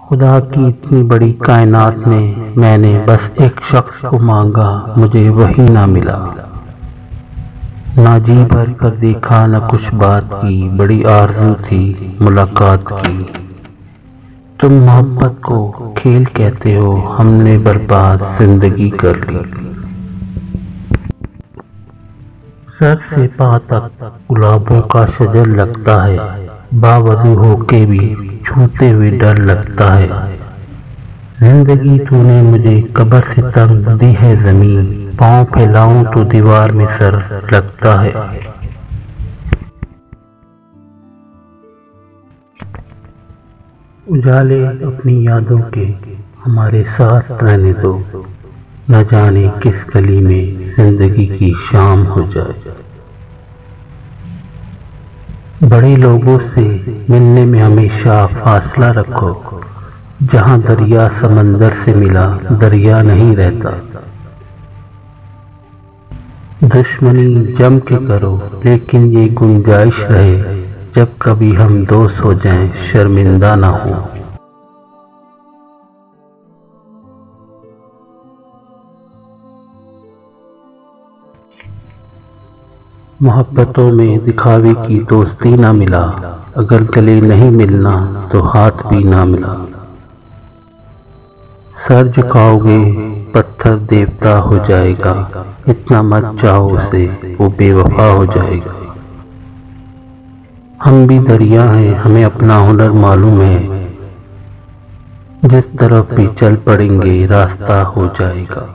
खुदा की इतनी बड़ी कायनात में मैंने बस एक शख्स को मांगा, मुझे वही ना मिला। ना जी भर कर देखा न कुछ बात की, बड़ी आरज़ू थी मुलाकात की। तुम मोहब्बत को खेल कहते हो, हमने बर्बाद जिंदगी कर ली। सर से पांव तक गुलाबों का शजर लगता है, बावजू होके भी छूते हुए डर लगता है। जिंदगी तूने मुझे कब्र से तंग दी है जमीन, पाँव फैलाऊं तो दीवार में सर लगता है। उजाले अपनी यादों के हमारे साथ रहने दो, न जाने किस गली में जिंदगी की शाम हो जाए। बड़े लोगों से मिलने में हमेशा फासला रखो, जहां दरिया समंदर से मिला दरिया नहीं रहता। दुश्मनी जम के करो, लेकिन ये गुंजाइश रहे, जब कभी हम दोस्त हो जाएं शर्मिंदा ना हो। मोहब्बतों में दिखावे की दोस्ती ना मिला, अगर गले नहीं मिलना तो हाथ भी ना मिला। सर झुकाओगे पत्थर देवता हो जाएगा, इतना मत चाहो उसे वो बेवफा हो जाएगा। हम भी दरिया हैं, हमें अपना हुनर मालूम है, जिस तरफ भी चल पड़ेंगे रास्ता हो जाएगा।